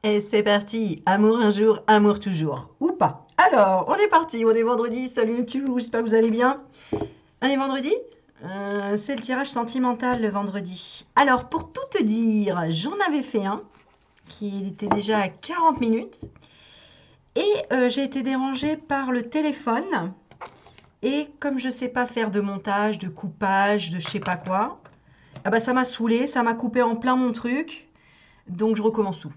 Et c'est parti, amour un jour, amour toujours, ou pas. Alors, on est parti, on est vendredi, salut YouTube, j'espère que vous allez bien. On est vendredi, c'est le tirage sentimental le vendredi. Alors, pour tout te dire, j'en avais fait un, qui était déjà à 40 minutes, et j'ai été dérangée par le téléphone, et comme je sais pas faire de montage, de coupage, de je sais pas quoi, ah bah ça m'a saoulé, ça m'a coupé en plein mon truc, donc je recommence tout.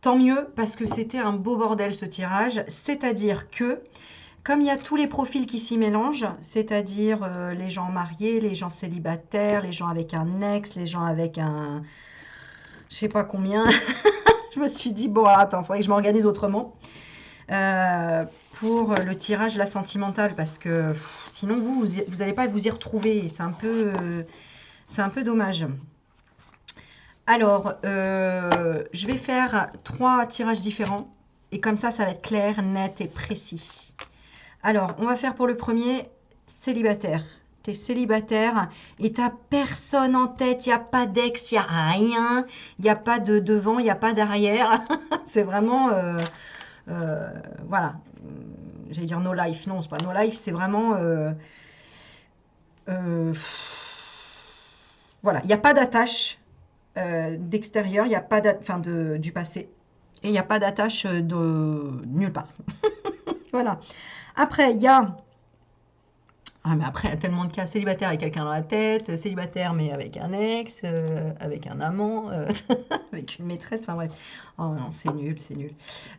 Tant mieux, parce que c'était un beau bordel ce tirage, c'est-à-dire que, comme il y a tous les profils qui s'y mélangent, c'est-à-dire les gens mariés, les gens célibataires, les gens avec un ex, les gens avec un... je sais pas combien, je me suis dit, bon, attends, il faudrait que je m'organise autrement euh, pour le tirage, la sentimentale, parce que sinon vous n'allez pas vous y retrouver, c'est un peu dommage. Alors, je vais faire 3 tirages différents. Et comme ça va être clair, net et précis. Alors, on va faire pour le premier, célibataire. Tu es célibataire et tu n'as personne en tête. Il n'y a pas d'ex, il n'y a rien. Il n'y a pas de devant, il n'y a pas d'arrière. C'est vraiment... euh, voilà. J'allais dire no life. Non, c'est pas no life. C'est vraiment... euh, voilà. Il n'y a pas d'attache d'extérieur, il n'y a pas enfin du passé. Et il n'y a pas d'attache de nulle part. Voilà. Après, il y a... Ah, mais après, il y a tellement de cas. Célibataire avec quelqu'un dans la tête, célibataire mais avec un ex, avec un amant, avec une maîtresse, enfin bref. Oh non, c'est nul, c'est nul.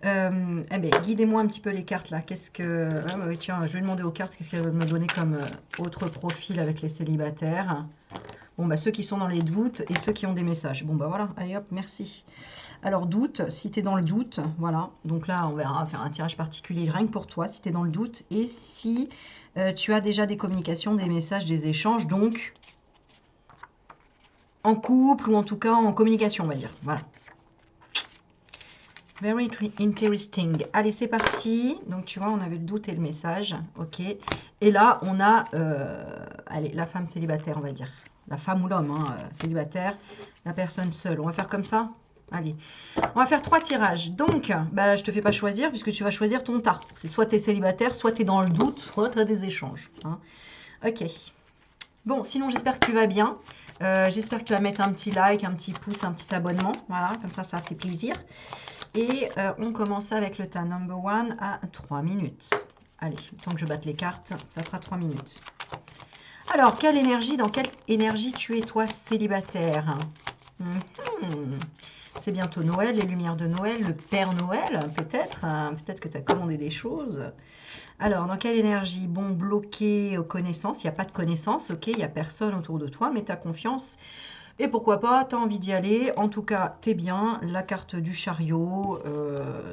Eh bien, guidez-moi un petit peu les cartes là. Qu'est-ce que... Ah, bah, oui, tiens, je vais demander aux cartes qu'est-ce qu'elles veulent me donner comme autre profil avec les célibataires. Bon, bah ceux qui sont dans les doutes et ceux qui ont des messages. Bon, bah voilà, allez hop, merci. Alors, doute, si tu es dans le doute, voilà. Donc là, on va faire un tirage particulier rien que pour toi, si tu es dans le doute. Et si tu as déjà des communications, des messages, des échanges, donc en couple ou en tout cas en communication, on va dire. Voilà. Very interesting. Allez, c'est parti. Donc, tu vois, on avait le doute et le message. OK. Et là, on a allez, la femme célibataire, on va dire. La femme ou l'homme, hein, célibataire. La personne seule. On va faire comme ça. Allez. On va faire 3 tirages. Donc, bah, je te fais pas choisir puisque tu vas choisir ton tas. C'est soit tu es célibataire, soit tu es dans le doute, soit tu as des échanges. Hein. OK. Bon, sinon, j'espère que tu vas bien. J'espère que tu vas mettre un petit like, un petit pouce, un petit abonnement. Voilà, comme ça fait plaisir. Et on commence avec le tas number 1 à 3 minutes. Allez, tant que je batte les cartes, ça fera 3 minutes. Alors, quelle énergie, dans quelle énergie tu es toi célibataire? C'est bientôt Noël, les lumières de Noël, le Père Noël, peut-être. Peut-être que tu as commandé des choses. Alors, dans quelle énergie? Bon, bloqué aux connaissances. Il n'y a pas de connaissances, ok? Il n'y a personne autour de toi, mais tu as confiance. Et pourquoi pas, tu as envie d'y aller. En tout cas, t'es bien. La carte du chariot,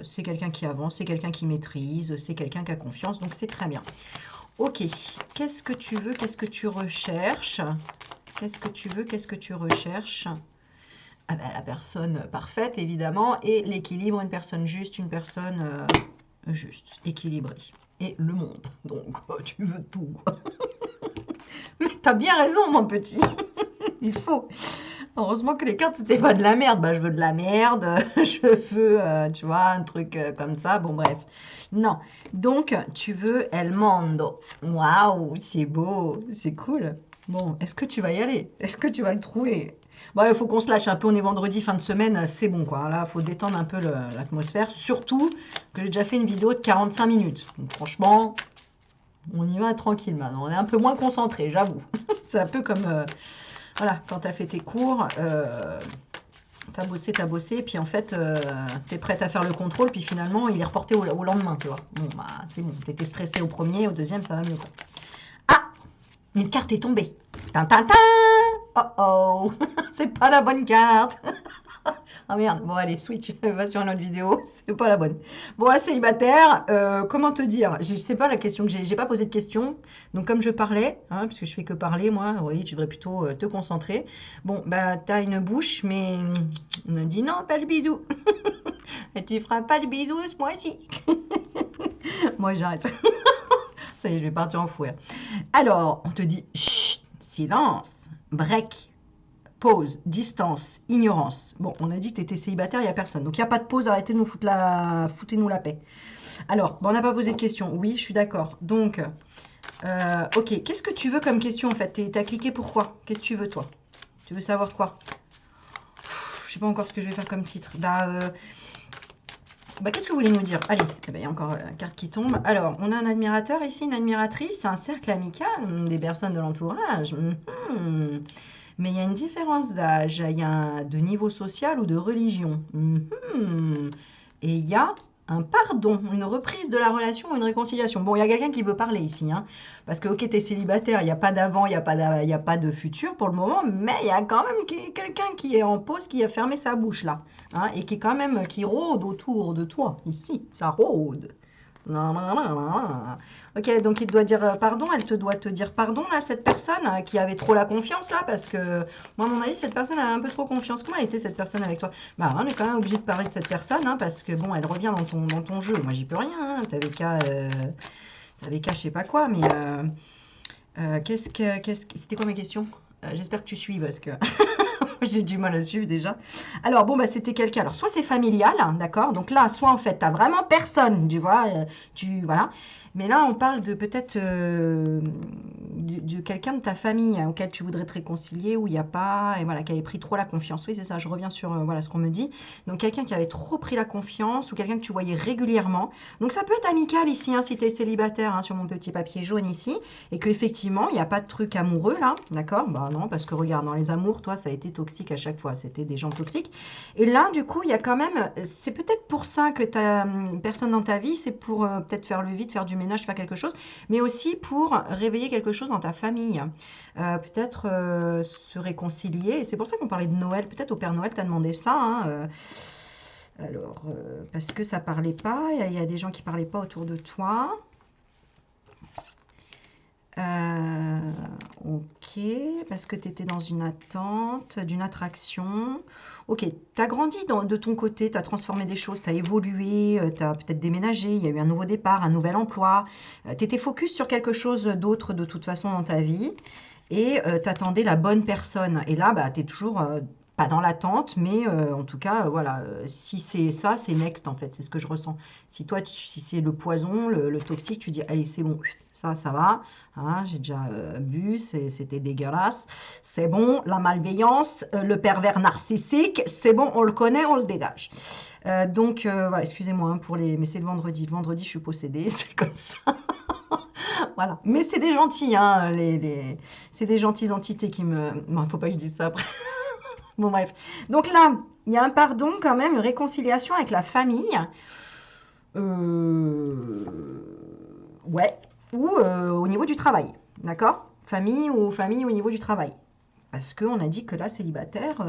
c'est quelqu'un qui avance, c'est quelqu'un qui maîtrise, c'est quelqu'un qui a confiance. Donc, c'est très bien. Ok, qu'est-ce que tu veux? Qu'est-ce que tu recherches? Qu'est-ce que tu veux? Qu'est-ce que tu recherches? Ah ben, la personne parfaite, évidemment, et l'équilibre, une personne juste, une personne juste, équilibrée. Et le monde, donc tu veux tout. Mais t'as bien raison, mon petit. Il faut. Heureusement que les cartes, c'était pas de la merde. Bah, je veux de la merde, je veux, tu vois, un truc comme ça. Bon, bref. Non. Donc, tu veux El Mondo. Waouh, c'est beau, c'est cool. Bon, est-ce que tu vas y aller? Est-ce que tu vas le trouver? Bon, il faut qu'on se lâche un peu. On est vendredi, fin de semaine, c'est bon, quoi. Là, il faut détendre un peu l'atmosphère. Surtout que j'ai déjà fait une vidéo de 45 minutes. Donc, franchement, on y va tranquille maintenant. On est un peu moins concentré, j'avoue. C'est un peu comme... voilà, quand tu as fait tes cours, t'as bossé, puis en fait, tu es prête à faire le contrôle, puis finalement, il est reporté au lendemain, tu vois. Bon, bah, c'est bon, tu étais stressé au premier, au deuxième, ça va mieux, quoi. Ah, une carte est tombée. Tintin. Oh oh, c'est pas la bonne carte. Ah merde, bon allez, switch, va sur une autre vidéo, c'est pas la bonne. Bon, célibataire, comment te dire? Je sais pas la question que j'ai pas posé de question. Donc comme je parlais, hein, parce que je fais que parler, moi, oui, tu devrais plutôt te concentrer. Bon, bah t'as une bouche, mais on me dit non, pas le bisou. Et tu feras pas le bisou ce mois-ci. Moi j'arrête. Ça y est, je vais partir en fouet. Alors, on te dit, chut, silence, break, pause, distance, ignorance. Bon, on a dit que tu étais célibataire, il n'y a personne. Donc, il n'y a pas de pause, arrêtez de nous foutre foutez-nous la paix. Alors, bon, on n'a pas posé de question. Oui, je suis d'accord. Donc, ok, qu'est-ce que tu veux comme question en fait? T'as cliqué pourquoi? Qu'est-ce que tu veux toi? Tu veux savoir quoi? Je sais pas encore ce que je vais faire comme titre. Qu'est-ce que vous voulez nous dire? Allez, il y a encore une carte qui tombe. Alors, on a un admirateur ici, une admiratrice, un cercle amical, des personnes de l'entourage. Mais il y a une différence d'âge, il y a de niveau social ou de religion. Et il y a un pardon, une reprise de la relation ou une réconciliation. Bon, il y a quelqu'un qui veut parler ici, hein, parce que, ok, tu es célibataire, il n'y a pas d'avant, il n'y a pas de futur pour le moment, mais il y a quand même quelqu'un qui est en pause, qui a fermé sa bouche là, hein, et qui quand même, qui rôde autour de toi, ici, ça rôde. Ok, donc il te doit dire pardon, elle te doit te dire pardon là, cette personne qui avait trop la confiance là, parce que moi à mon avis cette personne a un peu trop confiance. Comment elle était cette personne avec toi? Bah on est quand même obligé de parler de cette personne, hein, parce que bon, elle revient dans ton jeu. Moi j'y peux rien, hein. T'avais qu'à je sais pas quoi, mais c'était quoi mes questions? J'espère que tu suis parce que j'ai du mal à suivre déjà. Alors, bon, bah, c'était quelqu'un. Alors, soit c'est familial, hein, d'accord? Donc là, soit en fait, tu n'as vraiment personne, tu vois. Voilà. Mais là, on parle de peut-être de quelqu'un de ta famille hein, auquel tu voudrais te réconcilier, où il n'y a pas, et voilà, qui avait pris trop la confiance. Oui, c'est ça, je reviens sur voilà, ce qu'on me dit. Donc, quelqu'un qui avait trop pris la confiance, ou quelqu'un que tu voyais régulièrement. Donc, ça peut être amical ici, hein, si tu es célibataire, hein, sur mon petit papier jaune ici, et qu'effectivement, il n'y a pas de truc amoureux là, d'accord? Bah non, parce que regarde, dans les amours, toi, ça a été toxique à chaque fois, c'était des gens toxiques. Et là, du coup, il y a quand même, c'est peut-être pour ça que tu as personne dans ta vie, c'est pour peut-être faire le vide, faire du ménage, faire quelque chose, mais aussi pour réveiller quelque chose dans ta famille. Peut-être se réconcilier. Et c'est pour ça qu'on parlait de Noël. Peut-être au Père Noël, tu as demandé ça. Hein, alors, parce que ça parlait pas, il y a des gens qui parlaient pas autour de toi. Ok, parce que tu étais dans une attente, d'une attraction. Ok, tu as grandi de ton côté, tu as transformé des choses, tu as évolué, tu as peut-être déménagé, il y a eu un nouveau départ, un nouvel emploi. Tu étais focus sur quelque chose d'autre de toute façon dans ta vie et tu attendais la bonne personne. Et là, bah, tu es toujours pas dans l'attente, mais en tout cas, voilà, si c'est ça, c'est next en fait, c'est ce que je ressens. Si toi, si c'est le poison, le toxique, tu dis, allez, c'est bon, ça va, hein, j'ai déjà bu, c'était dégueulasse, c'est bon, la malveillance, le pervers narcissique, c'est bon, on le connaît, on le dégage. Donc, voilà, excusez-moi hein, pour les... Mais c'est le vendredi. Le vendredi, je suis possédée, c'est comme ça. Voilà. Mais c'est des gentils, hein, c'est des gentilles entités qui me... Bon, faut pas que je dise ça après. Bon, bref. Donc là, il y a un pardon quand même, une réconciliation avec la famille. Ouais. Ou au niveau du travail. D'accord? Famille au niveau du travail. Parce qu'on a dit que là, célibataire,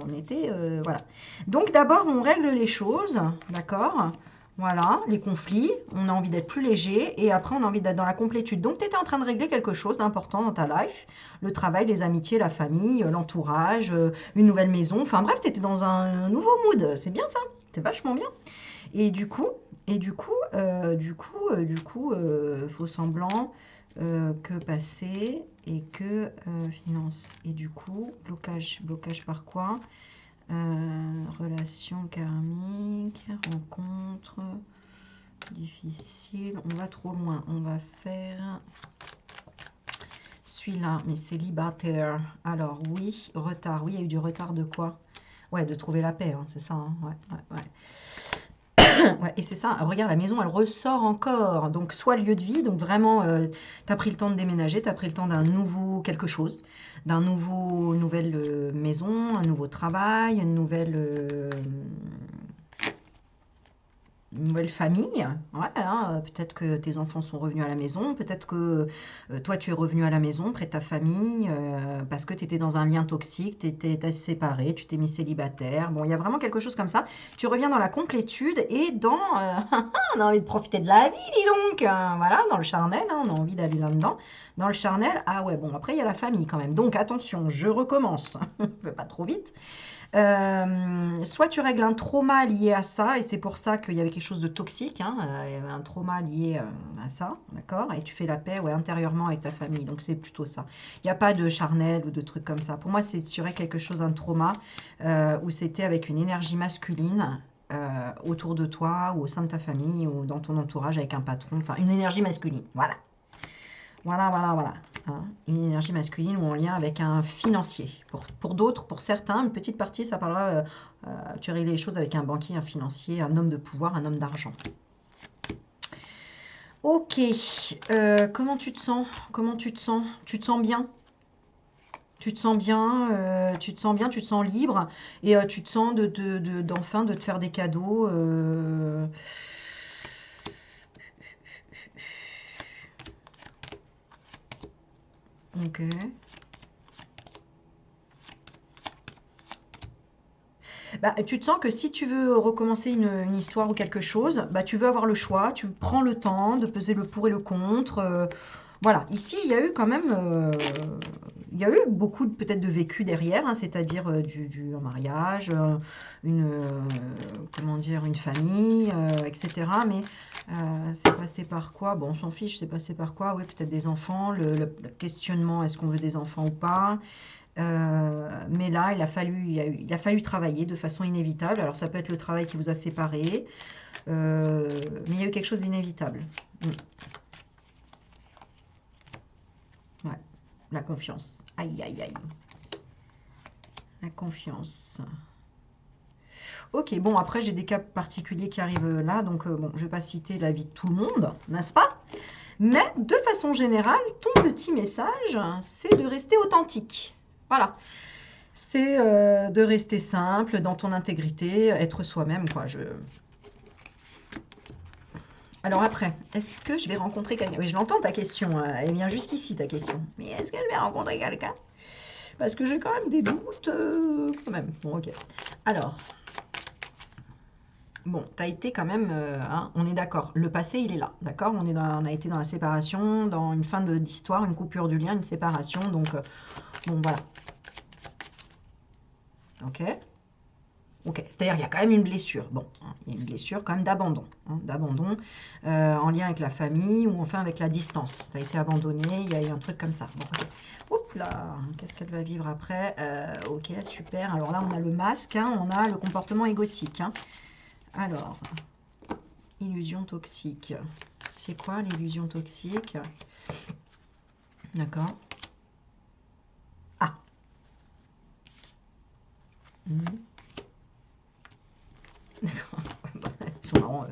on était... voilà. Donc d'abord, on règle les choses. D'accord? Voilà, les conflits, on a envie d'être plus léger et après on a envie d'être dans la complétude. Donc tu étais en train de régler quelque chose d'important dans ta life, le travail, les amitiés, la famille, l'entourage, une nouvelle maison, enfin bref, tu étais dans un nouveau mood, c'est bien ça, c'est vachement bien. Et du coup, faux semblant, que passé et que finance. Et du coup, blocage par quoi? Relation karmique, rencontre difficile, on va trop loin, on va faire celui-là, mais célibataire. Alors oui, retard, oui, il y a eu du retard de quoi? Ouais, de trouver la paix, hein, c'est ça, hein, ouais. Ouais, et c'est ça, regarde, la maison, elle ressort encore. Donc, soit lieu de vie, donc vraiment, tu as pris le temps de déménager, tu as pris le temps d'un nouveau quelque chose, nouvelle maison, un nouveau travail, une nouvelle famille. Ouais, hein, peut-être que tes enfants sont revenus à la maison, peut-être que toi tu es revenu à la maison près de ta famille parce que tu étais dans un lien toxique, tu étais séparé, tu t'es mis célibataire. Bon, il y a vraiment quelque chose comme ça. Tu reviens dans la complétude et dans... on a envie de profiter de la vie, dis donc. Voilà, dans le charnel, hein, on a envie d'aller là-dedans. Dans le charnel, ah ouais, bon, après il y a la famille quand même. Donc attention, je recommence. Pas trop vite. Soit tu règles un trauma lié à ça, et c'est pour ça qu'il y avait quelque chose de toxique, hein, il y avait un trauma lié à ça, d'accord? Et tu fais la paix, ouais, intérieurement avec ta famille, donc c'est plutôt ça. Il n'y a pas de charnel ou de trucs comme ça. Pour moi, c'est sur quelque chose, un trauma, où c'était avec une énergie masculine autour de toi, ou au sein de ta famille, ou dans ton entourage avec un patron, enfin une énergie masculine, voilà. Voilà, voilà, voilà. Hein. Une énergie masculine ou en lien avec un financier. Pour d'autres, pour certains, une petite partie, ça parlera, tu règles les choses avec un banquier, un financier, un homme de pouvoir, un homme d'argent. Ok, comment tu te sens? Comment tu te sens? Tu te sens bien? Tu te sens bien, tu te sens bien, tu te sens libre et tu te sens d'enfin de te faire des cadeaux. Ok. Bah, tu te sens que si tu veux recommencer une histoire ou quelque chose, bah, tu veux avoir le choix, tu prends le temps de peser le pour et le contre. Voilà, ici, il y a eu quand même, il y a eu beaucoup peut-être de vécu derrière, hein, c'est-à-dire un mariage, comment dire, une famille, etc. Mais c'est passé par quoi? Bon, on s'en fiche, c'est passé par quoi? Oui, peut-être des enfants, le questionnement, est-ce qu'on veut des enfants ou pas? Mais là, il a fallu travailler de façon inévitable. Alors, ça peut être le travail qui vous a séparés, mais il y a eu quelque chose d'inévitable. Ouais, la confiance. Aïe, aïe, aïe. La confiance. Ok, bon, après, j'ai des cas particuliers qui arrivent là, donc bon, je ne vais pas citer la vie de tout le monde, n'est-ce pas? Mais de façon générale, ton petit message, c'est de rester authentique. Voilà. C'est de rester simple dans ton intégrité, être soi-même, quoi. Alors après, est-ce que je vais rencontrer quelqu'un? Oui, je l'entends ta question, elle vient jusqu'ici ta question. Mais est-ce que je vais rencontrer quelqu'un? Parce que j'ai quand même des doutes, quand même. Bon, ok. Alors, bon, tu as été quand même, hein, on est d'accord, le passé, il est là, d'accord? On a été dans la séparation, dans une fin d'histoire, une coupure du lien, une séparation, donc, bon, voilà. Ok? Ok, c'est-à-dire il y a quand même une blessure. Bon, hein, il y a une blessure quand même d'abandon, hein, d'abandon en lien avec la famille ou enfin avec la distance. Tu as été abandonné, il y a eu un truc comme ça. Bon, ok. Oups là, qu'est-ce qu'elle va vivre après? Ok, super. Alors là, on a le masque, hein, on a le comportement égotique. Hein. Alors, illusion toxique. C'est quoi l'illusion toxique? D'accord. Ah. Mhm. D'accord. Ils sont marrants.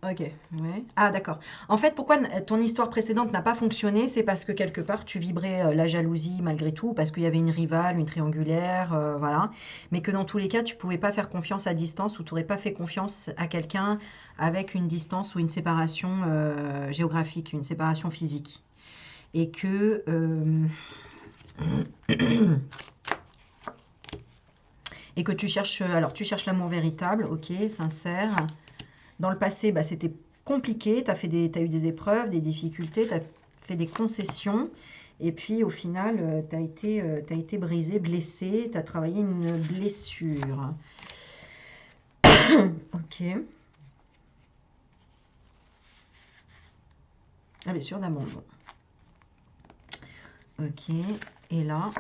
Ok, ouais. Ah, d'accord. En fait, pourquoi ton histoire précédente n'a pas fonctionné, c'est parce que quelque part tu vibrais la jalousie malgré tout, parce qu'il y avait une rivale, une triangulaire, voilà. Mais que dans tous les cas, tu pouvais pas faire confiance à distance ou tu n'aurais pas fait confiance à quelqu'un avec une distance ou une séparation géographique, une séparation physique. Et que et que tu cherches, alors tu cherches l'amour véritable, ok, sincère. Dans le passé, bah, c'était compliqué, tu as eu des épreuves, des difficultés, tu as fait des concessions, et puis au final, t'as été brisé, blessé, tu as travaillé une blessure. Ok. La blessure d'abandon. Ok. Et là,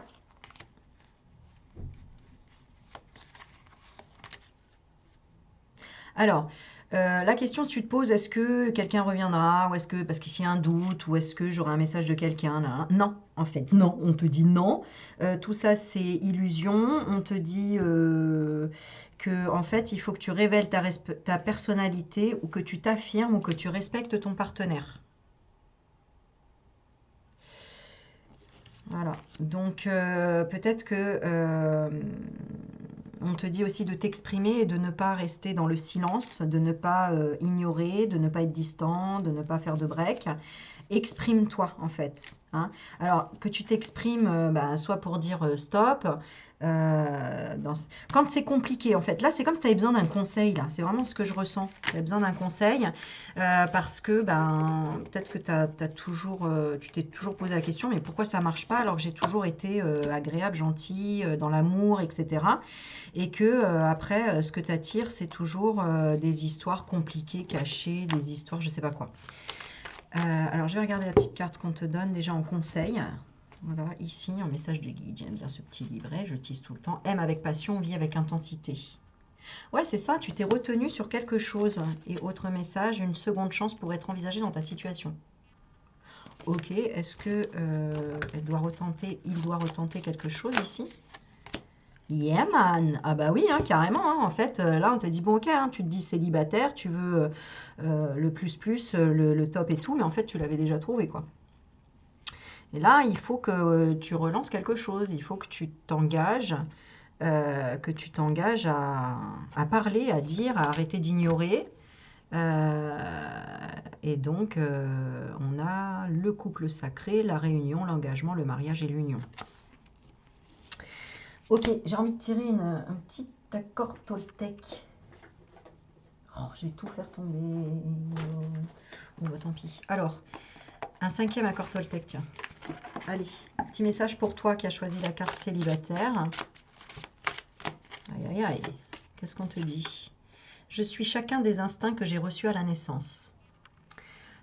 alors, la question que tu te poses, est-ce que quelqu'un reviendra, ou est-ce que, parce qu'ici y a un doute, ou est-ce que j'aurai un message de quelqu'un là? Non, en fait, non, on te dit non. Tout ça, c'est illusion. On te dit que, en fait, il faut que tu révèles ta personnalité, ou que tu t'affirmes, ou que tu respectes ton partenaire. Voilà. Donc, peut-être que on te dit aussi de t'exprimer et de ne pas rester dans le silence, de ne pas ignorer, de ne pas être distant, de ne pas faire de break. Exprime-toi en fait. Hein. Alors que tu t'exprimes, bah, soit pour dire stop, Quand c'est compliqué, en fait. Là, c'est comme si tu avais besoin d'un conseil, là. C'est vraiment ce que je ressens. Tu as besoin d'un conseil parce que peut-être que tu t'es toujours posé la question, mais pourquoi ça marche pas alors que j'ai toujours été agréable, gentille, dans l'amour, etc. Et que après, ce que tu attires, c'est toujours des histoires compliquées, cachées, des histoires, je sais pas quoi. Alors, je vais regarder la petite carte qu'on te donne déjà en conseil. Voilà, ici, en message de guide, j'aime bien ce petit livret, je tease tout le temps. Aime avec passion, vit avec intensité. Ouais, c'est ça, tu t'es retenu sur quelque chose. Et autre message, une seconde chance pourrait être envisagée dans ta situation. Ok, est-ce que il doit retenter quelque chose ici? Yeah man. Ah bah oui, hein, carrément. Hein. En fait, là, on te dit, bon ok, hein, tu te dis célibataire, tu veux le plus, le top et tout, mais en fait, tu l'avais déjà trouvé, quoi. Et là, il faut que tu relances quelque chose, il faut que tu t'engages à parler, à dire, à arrêter d'ignorer. Et donc, on a le couple sacré, la réunion, l'engagement, le mariage et l'union. Ok, j'ai envie de tirer un petit accord Toltec. Oh, je vais tout faire tomber. Bon, bah, tant pis. Alors, un 5e accord Toltec, tiens. Allez, petit message pour toi qui as choisi la carte célibataire. Aïe, aïe, aïe. Qu'est-ce qu'on te dit? Je suis chacun des instincts que j'ai reçus à la naissance.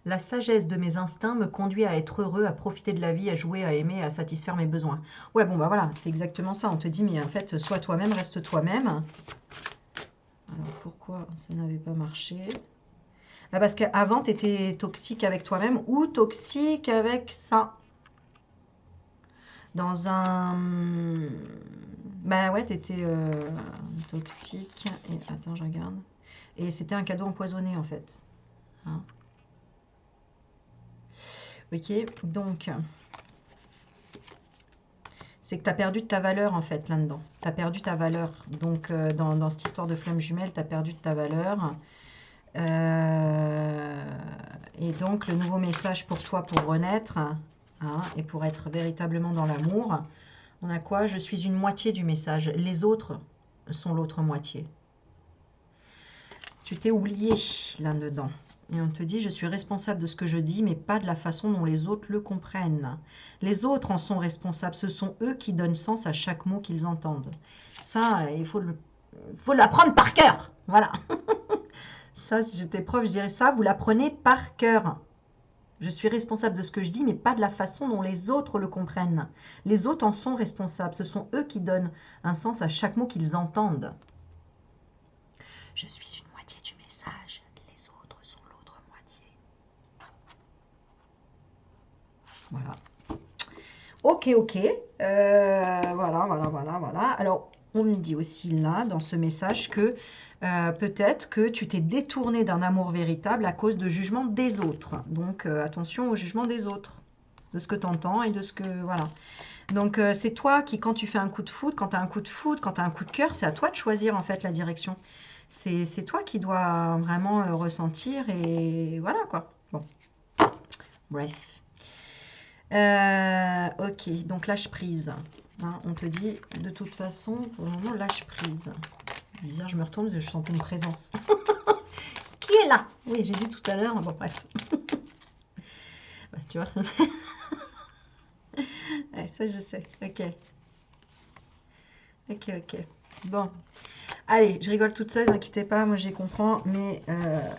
La sagesse de mes instincts me conduit à être heureux, à profiter de la vie, à jouer, à aimer, à satisfaire mes besoins. Ouais, bon, bah voilà, c'est exactement ça. On te dit, mais en fait, sois toi-même, reste toi-même. Alors, pourquoi ça n'avait pas marché? Parce qu'avant, tu étais toxique avec toi-même ou toxique avec ça. Dans un... Bah ouais, t'étais toxique. Et attends, je regarde. Et c'était un cadeau empoisonné, en fait. Hein? Ok, donc... C'est que tu as perdu de ta valeur, en fait, là-dedans. Tu as perdu ta valeur. Donc, dans cette histoire de flamme jumelle, tu as perdu de ta valeur. Et donc, le nouveau message pour toi, pour renaître, hein, et pour être véritablement dans l'amour, on a quoi? Je suis une moitié du message. Les autres sont l'autre moitié. Tu t'es oublié là-dedans. Et on te dit, je suis responsable de ce que je dis, mais pas de la façon dont les autres le comprennent. Les autres en sont responsables. Ce sont eux qui donnent sens à chaque mot qu'ils entendent. Ça, il faut l'apprendre par cœur. Voilà. Ça, si j'étais prof, je dirais ça, vous l'apprenez par cœur. Je suis responsable de ce que je dis, mais pas de la façon dont les autres le comprennent. Les autres en sont responsables. Ce sont eux qui donnent un sens à chaque mot qu'ils entendent. Je suis une moitié du message. Les autres sont l'autre moitié. Voilà. Ok, ok. Voilà. Alors, on me dit aussi là, dans ce message, que peut-être que tu t'es détourné d'un amour véritable à cause de jugement des autres. Donc, attention au jugement des autres, de ce que tu entends et de ce que... Voilà. Donc, c'est toi qui, quand tu fais un coup de foudre, quand tu as un coup de foudre, quand tu as un coup de cœur, c'est à toi de choisir, en fait, la direction. C'est toi qui dois vraiment ressentir et voilà, quoi. Bon, bref. Ok, donc lâche prise. Hein, on te dit, de toute façon, pour le moment, lâche prise. Bizarre, je me retourne parce que je sentais une présence. Qui est là? Oui, j'ai dit tout à l'heure. Bon, bref. Bah, tu vois. Ouais, ça, je sais. Ok. Ok. Bon. Allez, je rigole toute seule, ne vous inquiétez pas, moi j'y comprends. Mais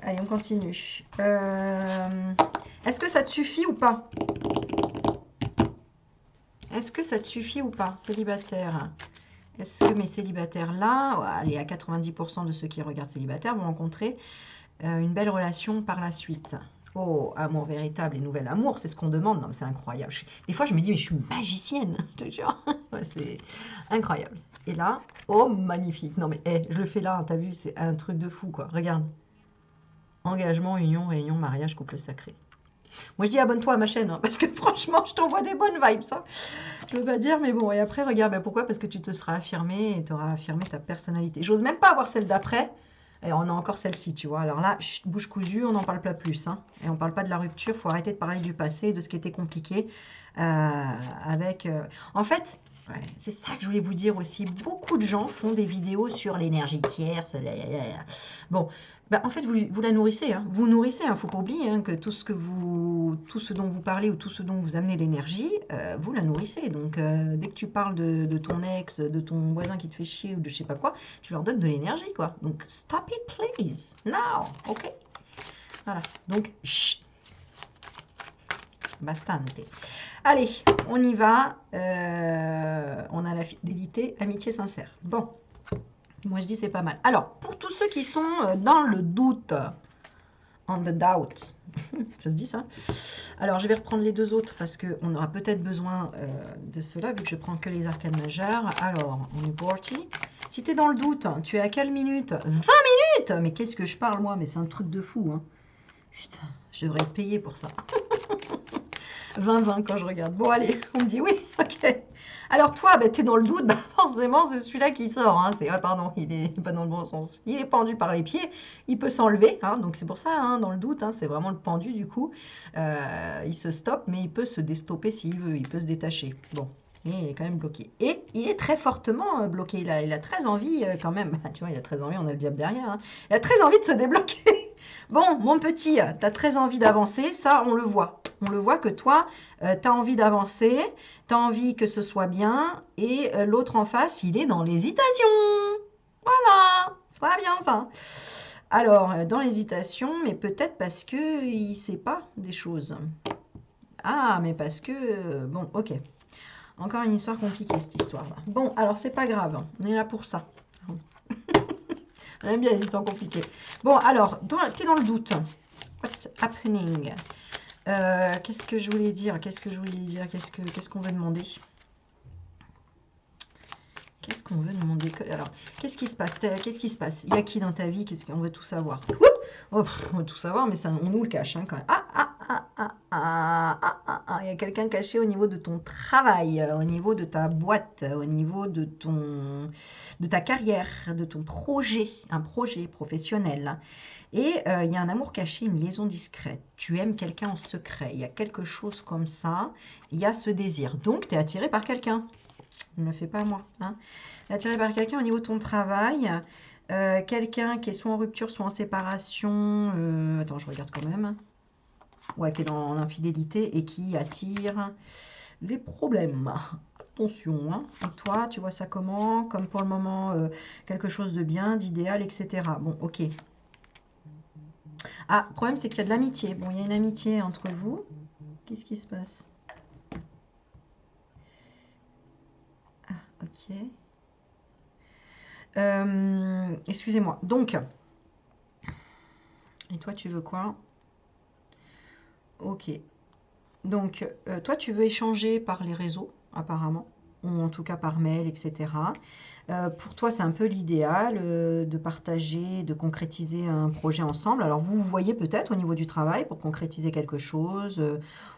allez, on continue. Est-ce que ça te suffit ou pas? Est-ce que ça te suffit ou pas, célibataire? Est-ce que mes célibataires là, allez, à 90% de ceux qui regardent célibataires vont rencontrer une belle relation par la suite? Oh, amour véritable et nouvel amour, c'est ce qu'on demande. Non, c'est incroyable. Des fois, je me dis, mais je suis magicienne, je te jure. Ouais, c'est incroyable. Et là, oh, magnifique. Non, mais je le fais là, t'as vu, c'est un truc de fou, quoi. Regarde. Engagement, union, réunion, mariage, couple sacré. Moi, je dis abonne-toi à ma chaîne, hein, parce que franchement, je t'envoie des bonnes vibes, ça. Je veux pas dire, mais bon. Et après, regarde, pourquoi? Parce que tu te seras affirmé et tu auras affirmé ta personnalité. J'ose même pas avoir celle d'après. Et on a encore celle-ci, tu vois. Alors là, bouche cousue, on n'en parle pas plus. Hein. Et on parle pas de la rupture. Il faut arrêter de parler du passé, de ce qui était compliqué. En fait, Ouais, c'est ça que je voulais vous dire aussi. Beaucoup de gens font des vidéos sur l'énergie tierce. Bon, bah, en fait, vous la nourrissez. Hein. Vous nourrissez. Faut pas oublier que tout ce dont vous parlez ou tout ce dont vous amenez l'énergie, vous la nourrissez. Donc, dès que tu parles de ton ex, de ton voisin qui te fait chier ou de je sais pas quoi, tu leur donnes de l'énergie, quoi. Donc, stop it, please. Now, ok? Voilà. Donc, chut. Bastante. Allez, on y va. On a la fidélité, amitié sincère. Bon, moi je dis c'est pas mal. Alors, pour tous ceux qui sont dans le doute, on the doubt, ça se dit ça? Alors, je vais reprendre les deux autres parce qu'on aura peut-être besoin de cela vu que je prends que les arcanes majeures. Alors, on est parti. Si tu es dans le doute, tu es à quelle minute? 20 minutes! Mais qu'est-ce que je parle moi? Mais c'est un truc de fou. Hein. Putain, je devrais être payée pour ça. 20-20 quand je regarde. Bon, allez, on me dit oui, ok. Alors toi, bah, tu es dans le doute, bah, forcément, c'est celui-là qui sort. Hein. C'est, pardon, il est pas dans le bon sens. Il est pendu par les pieds, il peut s'enlever. Hein. Donc c'est pour ça, hein, dans le doute, hein, c'est vraiment le pendu du coup. Il se stoppe, mais il peut se déstopper s'il veut, il peut se détacher. Bon, mais il est quand même bloqué. Et il est très fortement bloqué. Il a très envie quand même. Tu vois, il a très envie, on a le diable derrière. Hein. Il a très envie de se débloquer. Bon, mon petit, tu as très envie d'avancer, ça, on le voit. On le voit que toi, tu as envie d'avancer, tu as envie que ce soit bien, et l'autre en face, il est dans l'hésitation. Voilà, c'est pas bien ça. Alors, dans l'hésitation, mais peut-être parce qu'il ne sait pas des choses. Ah, mais parce que... bon, ok. Encore une histoire compliquée, cette histoire-là. Bon, alors, c'est pas grave, on est là pour ça. On aime bien les histoires compliquées. Bon, alors, tu es dans le doute. What's happening? Qu'est-ce que je voulais dire? Qu'est-ce qu'on veut demander? Qu'est-ce qu'on veut demander? Alors, qu'est-ce qui se passe? Il y a qui dans ta vie? Qu'est-ce qu'on veut tout savoir? Oh, on veut tout savoir, mais ça, on nous le cache hein, quand même. Il y a quelqu'un caché au niveau de ton travail, au niveau de ta boîte, au niveau de ta carrière, de ton projet, un projet professionnel. Et il y a un amour caché, une liaison discrète. Tu aimes quelqu'un en secret. Il y a quelque chose comme ça. Il y a ce désir. Donc, tu es attiré par quelqu'un. Ne me fais pas moi. Hein. Attiré par quelqu'un au niveau de ton travail. Quelqu'un qui est soit en rupture, soit en séparation. Attends, je regarde quand même. Ouais, qui est dans l'infidélité et qui attire les problèmes. Attention. Hein. Et toi, tu vois ça comment? Comme pour le moment, quelque chose de bien, d'idéal, etc. Bon, ok. Ah, le problème, c'est qu'il y a de l'amitié. Bon, il y a une amitié entre vous. Qu'est-ce qui se passe? Ah, ok. Excusez-moi. Donc, et toi, tu veux quoi? Ok. Donc, toi, tu veux échanger par les réseaux, apparemment, ou en tout cas par mail, etc. Pour toi, c'est un peu l'idéal de partager, de concrétiser un projet ensemble. Alors, vous voyez peut-être au niveau du travail pour concrétiser quelque chose.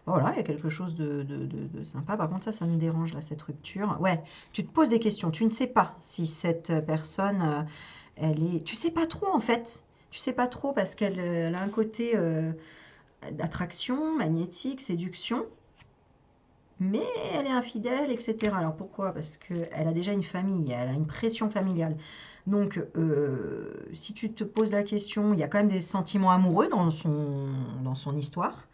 Voilà, il y a quelque chose de sympa. Par contre, ça me dérange, là, cette rupture. Ouais, tu te poses des questions. Tu ne sais pas si cette personne, elle est... Tu sais pas trop, en fait. Tu sais pas trop parce qu'elle a un côté d'attraction, magnétique, séduction. Mais elle est infidèle, etc. Alors pourquoi? Parce qu'elle a déjà une famille, elle a une pression familiale. Donc, si tu te poses la question, il y a quand même des sentiments amoureux dans son histoire.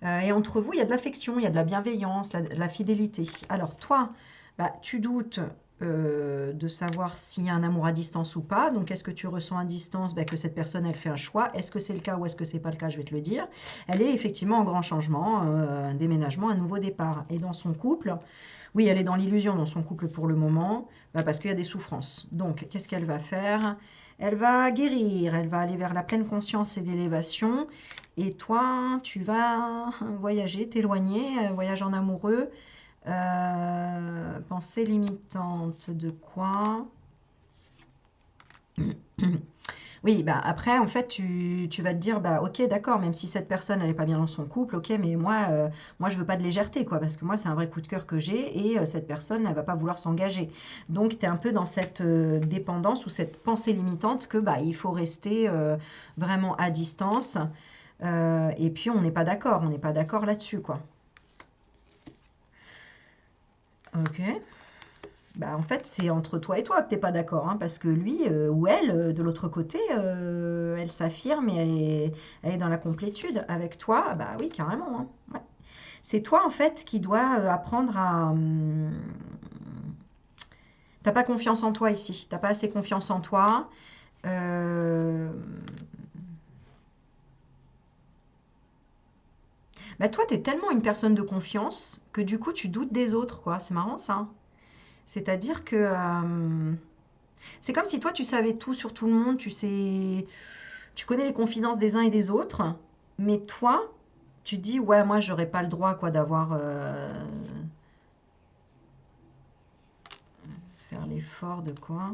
Et entre vous, il y a de l'affection, il y a de la bienveillance, de la fidélité. Alors toi, bah, tu doutes de savoir s'il y a un amour à distance ou pas. Donc, est-ce que tu ressens à distance bah, que cette personne, elle fait un choix? Est-ce que c'est le cas ou est-ce que c'est pas le cas? Je vais te le dire. Elle est effectivement en grand changement, un déménagement, un nouveau départ. Et dans son couple, oui, elle est dans l'illusion dans son couple pour le moment, bah, parce qu'il y a des souffrances. Donc, qu'est-ce qu'elle va faire? Elle va guérir, elle va aller vers la pleine conscience et l'élévation. Et toi, tu vas voyager, t'éloigner, voyage en amoureux. Pensée limitante de quoi? Oui, bah après, en fait, tu vas te dire, bah ok, d'accord, même si cette personne, elle n'est pas bien dans son couple, ok, mais moi, je veux pas de légèreté, quoi, parce que moi, c'est un vrai coup de cœur que j'ai, et cette personne, elle va pas vouloir s'engager. Donc, tu es un peu dans cette dépendance ou cette pensée limitante que, bah, il faut rester vraiment à distance, et puis on n'est pas d'accord là-dessus, quoi. Ok. Bah, en fait, c'est entre toi et toi que t'es pas d'accord, hein, parce que lui ou elle, de l'autre côté, elle s'affirme et elle est dans la complétude. Avec toi, bah oui, carrément, hein. Ouais. C'est toi, en fait, qui dois apprendre à... T'as pas confiance en toi ici. T'as pas assez confiance en toi. Euh, Bah, toi, t'es tellement une personne de confiance que du coup, tu doutes des autres, quoi. C'est marrant, ça, hein. C'est-à-dire que... c'est comme si toi, tu savais tout sur tout le monde, tu sais... Tu connais les confidences des uns et des autres, mais toi, tu dis, ouais, moi, j'aurais pas le droit, quoi, d'avoir... faire l'effort de quoi?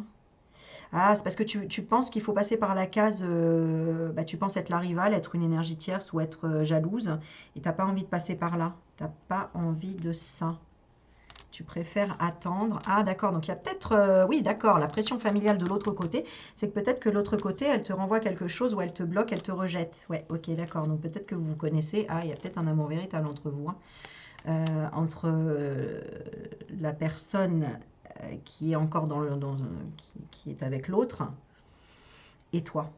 Ah, c'est parce que tu penses qu'il faut passer par la case, bah, tu penses être la rivale, être une énergie tierce ou être jalouse, et t'as pas envie de passer par là. T'as pas envie de ça. Tu préfères attendre. Ah, d'accord. Donc il y a peut-être, oui, d'accord, la pression familiale de l'autre côté, c'est que peut-être que l'autre côté, elle te renvoie quelque chose ou elle te bloque, elle te rejette. Ouais, ok, d'accord. Donc peut-être que vous vous connaissez. Ah, il y a peut-être un amour véritable entre vous, hein. Entre la personne qui est encore qui est avec l'autre et toi.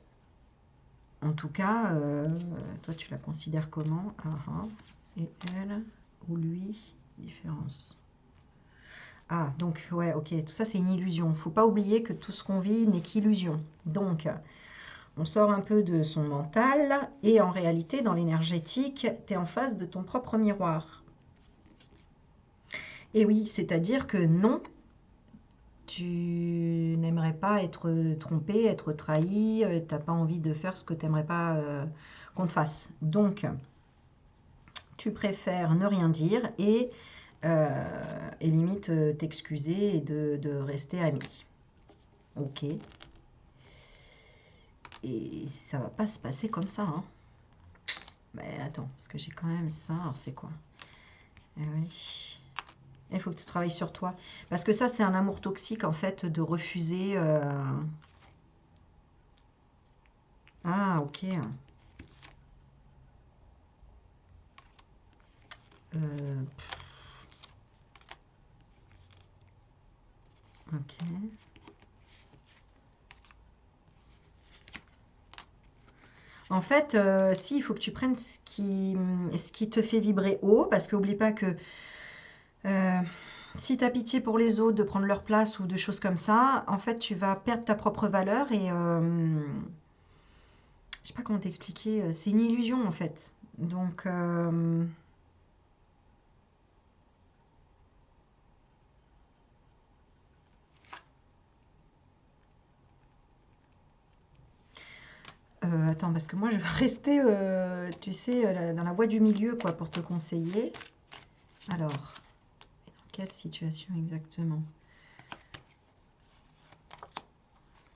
En tout cas, toi, tu la considères comment? Ah, ah. Et elle ou lui, différence. Ah, donc, ouais, ok, tout ça, c'est une illusion. Faut pas oublier que tout ce qu'on vit n'est qu'illusion. Donc, on sort un peu de son mental et en réalité, dans l'énergétique, tu es en face de ton propre miroir. Et oui, c'est-à-dire que non, tu n'aimerais pas être trompé, être trahi, t'as pas envie de faire ce que tu n'aimerais pas qu'on te fasse. Donc, tu préfères ne rien dire et limite t'excuser et de rester ami. Ok. Et ça va pas se passer comme ça, hein. Mais attends, parce que j'ai quand même ça. Alors c'est quoi? Eh oui. Il faut que tu travailles sur toi. Parce que ça, c'est un amour toxique, en fait, de refuser. Ah, ok. Euh, ok. En fait, si, il faut que tu prennes ce qui te fait vibrer haut, parce qu'oublie pas que euh, si tu as pitié pour les autres de prendre leur place ou de choses comme ça, en fait, tu vas perdre ta propre valeur et je sais pas comment t'expliquer, c'est une illusion en fait. Donc, attends, parce que moi je vais rester, tu sais, dans la voie du milieu quoi, pour te conseiller. Alors, dans quelle situation exactement?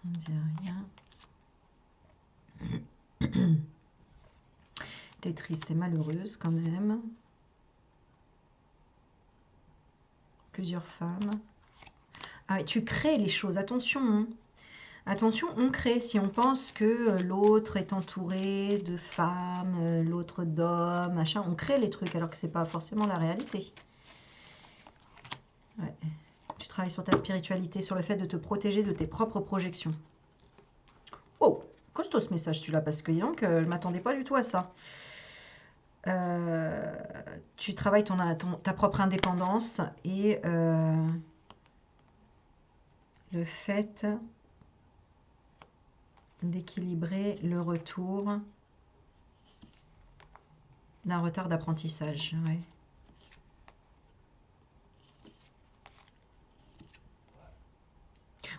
On ne dit rien. T'es triste et malheureuse quand même. Plusieurs femmes. Ah, tu crées les choses, attention, hein. Attention, on crée. Si on pense que l'autre est entouré de femmes, l'autre d'hommes, machin, on crée les trucs alors que c'est pas forcément la réalité. Ouais. Tu travailles sur ta spiritualité, sur le fait de te protéger de tes propres projections. Oh, costaud ce message celui-là, parce que donc, je ne m'attendais pas du tout à ça. Euh, Tu travailles ta propre indépendance et le fait d'équilibrer le retour d'un retard d'apprentissage. Ouais.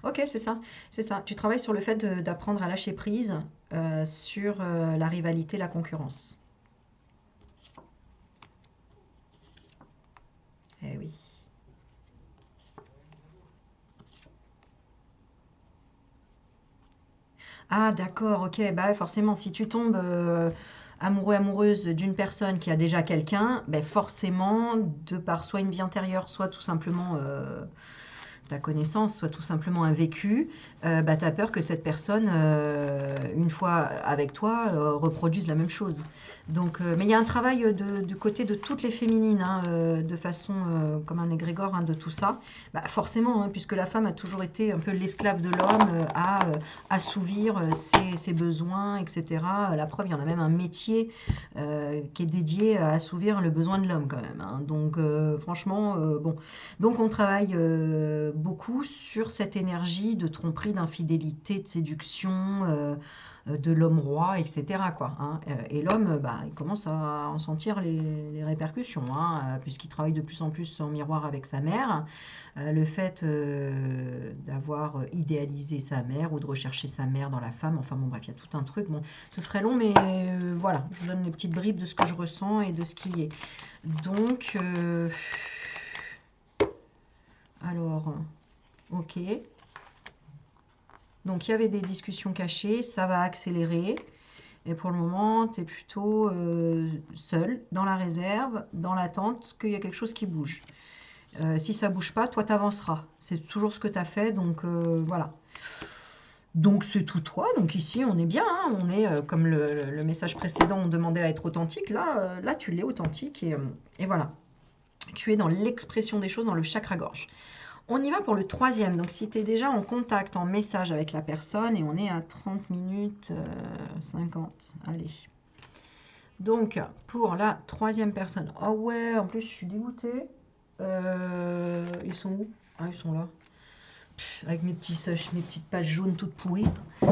Ok, c'est ça, c'est ça. Tu travailles sur le fait d'apprendre à lâcher prise sur la rivalité, la concurrence. Eh oui. Ah, d'accord, ok. Bah ouais, forcément, si tu tombes amoureux, amoureuse d'une personne qui a déjà quelqu'un, ben forcément, de par soit une vie antérieure, soit tout simplement ta connaissance soit tout simplement un vécu, bah, tu as peur que cette personne, une fois avec toi, reproduise la même chose. Donc, mais il y a un travail du côté de toutes les féminines, hein, de façon comme un égrégore, hein, de tout ça. Bah, forcément, hein, puisque la femme a toujours été un peu l'esclave de l'homme, à assouvir ses besoins, etc. La preuve, il y en a même un métier qui est dédié à assouvir le besoin de l'homme quand même, hein. Donc, franchement, bon. Donc on travaille beaucoup sur cette énergie de tromperie, d'infidélité, de séduction, de l'homme roi, etc., quoi, hein. Et l'homme, bah, il commence à en sentir les répercussions, hein, puisqu'il travaille de plus en plus en miroir avec sa mère. Le fait d'avoir idéalisé sa mère ou de rechercher sa mère dans la femme, enfin bon bref, il y a tout un truc. Bon, ce serait long, mais voilà, je vous donne les petites bribes de ce que je ressens et de ce qui est. Donc, alors, ok. Donc il y avait des discussions cachées, ça va accélérer. Et pour le moment, tu es plutôt seul, dans la réserve, dans l'attente qu'il y a quelque chose qui bouge. Si ça bouge pas, toi t'avanceras. C'est toujours ce que tu as fait, donc voilà. Donc c'est tout toi. Donc ici on est bien, hein. On est comme le message précédent, on demandait à être authentique. Là tu l'es authentique et voilà. Tu es dans l'expression des choses, dans le chakra-gorge. On y va pour le troisième. Donc, si tu es déjà en contact, en message avec la personne, et on est à 30 minutes 50. Allez. Donc, pour la troisième personne. Oh ouais, en plus, je suis dégoûtée. Ils sont où? Ah, ils sont là. Pff, avec mes petites pages jaunes toutes pourries.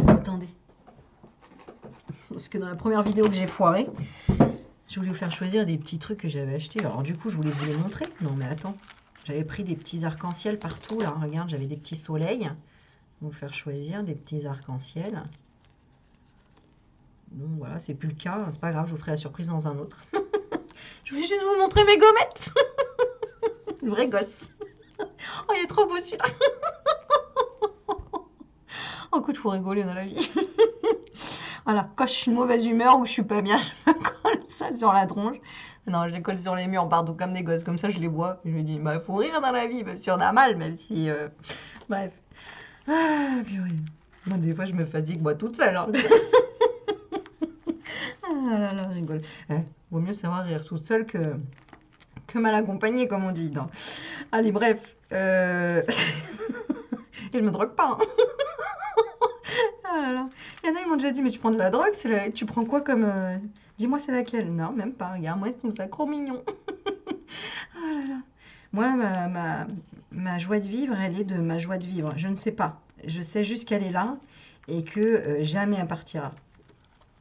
Attendez. Parce que dans la première vidéo que j'ai foirée, je voulais vous faire choisir des petits trucs que j'avais achetés. Alors, du coup, je voulais vous les montrer. Non, mais attends. J'avais pris des petits arcs-en-ciel partout, là, regarde, j'avais des petits soleils. Vous faire choisir des petits arcs-en-ciel. Donc voilà, c'est plus le cas, c'est pas grave, je vous ferai la surprise dans un autre. Je voulais juste vous montrer mes gommettes. Une vraie gosse. Oh, il est trop beau celui-là. Oh, écoute, faut rigoler dans la vie. Voilà, quand je suis de mauvaise humeur ou je suis pas bien, je me colle ça sur la tronche. Non, je les colle sur les murs partout comme des gosses, comme ça je les vois. Je me dis, bah faut rire dans la vie, même si on a mal, même si... Bref. Ah, purée. Moi, des fois, je me fatigue, moi, toute seule, hein. Ah là là, je rigole. Vaut mieux savoir rire toute seule que mal accompagnée, comme on dit. Non. Allez, bref. Et je me drogue pas, hein. Ah là là. Il y en a, ils m'ont déjà dit, mais tu prends de la drogue, tu prends quoi comme... Dis-moi, c'est laquelle? Non, même pas. Regarde, moi, c'est trop mignon. Ah là là. Moi, ma joie de vivre, elle est de ma joie de vivre. Je ne sais pas. Je sais juste qu'elle est là et que jamais elle partira.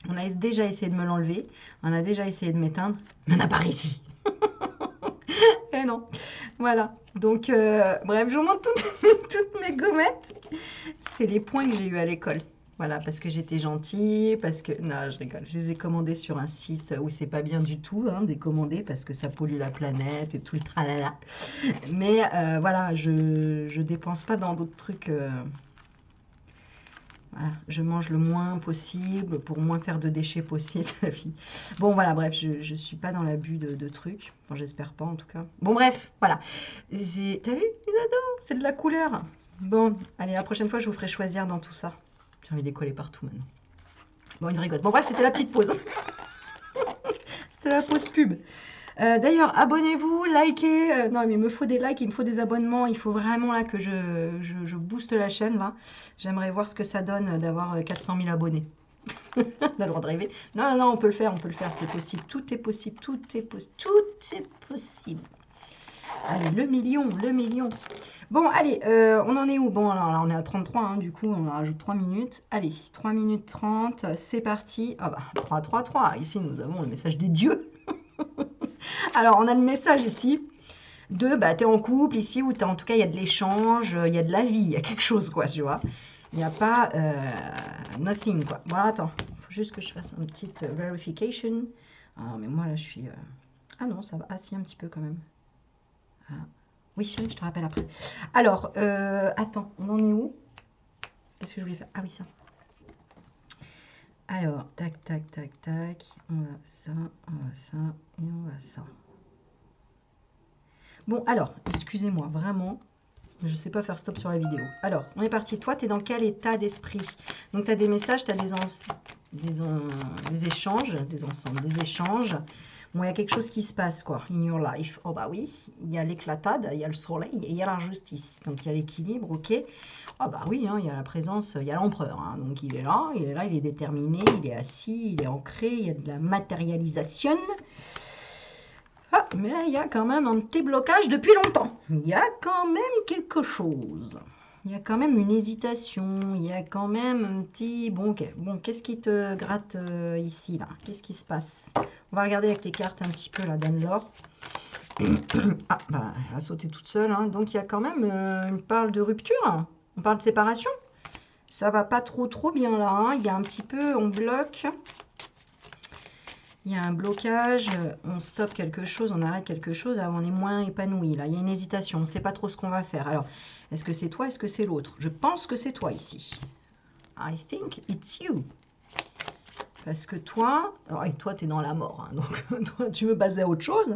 On a déjà essayé de me l'enlever, on a déjà essayé de m'éteindre, mais on n'a pas réussi. Et non. Voilà. Donc, bref, je vous montre toutes mes gommettes. C'est les points que j'ai eu à l'école. Voilà, parce que j'étais gentille, parce que... Non, je rigole. Je les ai commandés sur un site où c'est pas bien du tout, hein, des commander, parce que ça pollue la planète et tout le tralala. Mais voilà, je dépense pas dans d'autres trucs... Voilà, je mange le moins possible pour moins faire de déchets possible, la fille. Bon, voilà, bref, je ne suis pas dans l'abus de trucs. Enfin, j'espère pas, en tout cas. Bon, bref, voilà. T'as vu, les ados? C'est de la couleur. Bon, allez, la prochaine fois, je vous ferai choisir dans tout ça. J'ai envie de les coller partout, maintenant. Bon, une vraie gosse. Bon, bref, c'était la petite pause. C'était la pause pub. D'ailleurs, abonnez-vous, likez. Non, mais il me faut des likes, il me faut des abonnements. Il faut vraiment là que je booste la chaîne. Là, j'aimerais voir ce que ça donne d'avoir 400 000 abonnés. On a le droit de rêver. Non, non, non, on peut le faire, c'est possible. Tout est possible, tout est possible, tout est possible. Allez, le million, le million. Bon, allez, on en est où? Bon, alors là, on est à 33, hein, du coup, on rajoute 3 minutes. Allez, 3 minutes 30, c'est parti. Ah bah, 3, 3, 3. Ici, nous avons le message des dieux. Alors, on a le message ici de, bah, t'es en couple ici, où en tout cas, il y a de l'échange, il y a de la vie, il y a quelque chose, quoi, tu vois. Il n'y a pas nothing, quoi. Voilà, attends, il faut juste que je fasse une petite verification. Ah, mais moi, là, je suis... Ah non, ça va. Ah, si, un petit peu, quand même. Ah. Oui, chérie, je te rappelle après. Alors, attends, on en est où? Qu'est-ce que je voulais faire? Ah oui, ça. Alors, tac, tac, tac, tac. On va ça, on va ça, et on va ça. Bon, alors, excusez-moi, vraiment, Je ne sais pas faire stop sur la vidéo. Alors, on est parti. Toi, tu es dans quel état d'esprit? Donc, tu as des messages, tu as des échanges, des ensembles, des échanges. Bon, il y a quelque chose qui se passe, quoi, in your life. Oh, bah oui, il y a l'éclatade, il y a le soleil et il y a l'injustice. Donc, il y a l'équilibre, ok. Ah, bah oui, hein, il y a la présence, il y a l'empereur. Hein, donc, il est là, il est déterminé, il est assis, il est ancré, il y a de la matérialisation. Ah, mais il y a quand même un petit blocage depuis longtemps. Il y a quand même quelque chose. Il y a quand même une hésitation. Il y a quand même un petit... Bon, ok. Bon, qu'est-ce qui te gratte ici, là? Qu'est-ce qui se passe? On va regarder avec les cartes un petit peu, là, d'Anne-Laure. Ah, bah, elle a sauté toute seule. Hein. Donc, il y a quand même... on parle de rupture. On parle de séparation. Ça va pas trop bien, là. Hein. Il y a un petit peu... On bloque... Il y a un blocage, on stoppe quelque chose, on arrête quelque chose, on est moins épanoui. Là, il y a une hésitation, on ne sait pas trop ce qu'on va faire. Alors, est-ce que c'est toi, est-ce que c'est l'autre? Je pense que c'est toi ici. I think it's you. Parce que toi, alors, toi, tu es dans la mort. Hein, donc, toi, tu veux passer à autre chose.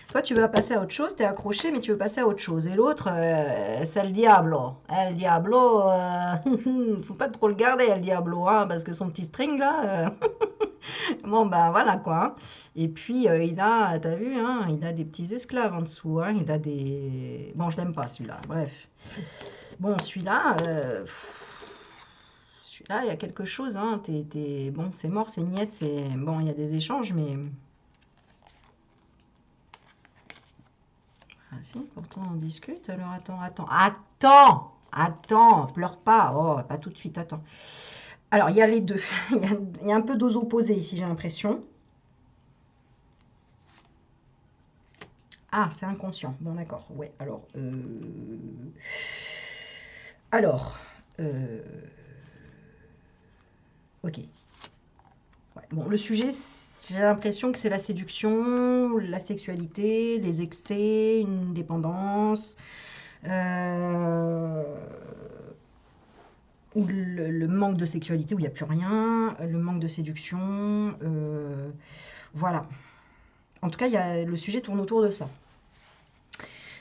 Toi, tu veux passer à autre chose, tu es accroché, mais tu veux passer à autre chose. Et l'autre, c'est le Diablo. Le Diablo, faut pas trop le garder, le Diablo, hein, parce que son petit string, là... Bon, ben voilà quoi. Hein. Et puis, il a, t'as vu, hein, il a des petits esclaves en dessous. Hein, il a des... Bon, je l'aime pas celui-là, bref. Bon, celui-là, il y a quelque chose. Hein, Bon, c'est mort, c'est niette, c'est... Bon, il y a des échanges, mais... Ah si, pourtant on discute. Alors, attends, pleure pas. Oh, pas tout de suite, attends. Alors, il y a les deux. Il y a un peu d'os opposés ici, j'ai l'impression. Ah, c'est inconscient. Bon, d'accord. Ouais, alors... Alors... Ok. Ouais, bon, le sujet, j'ai l'impression que c'est la séduction, la sexualité, les excès, une dépendance... ou le manque de sexualité où il n'y a plus rien, le manque de séduction, voilà. En tout cas, le sujet tourne autour de ça.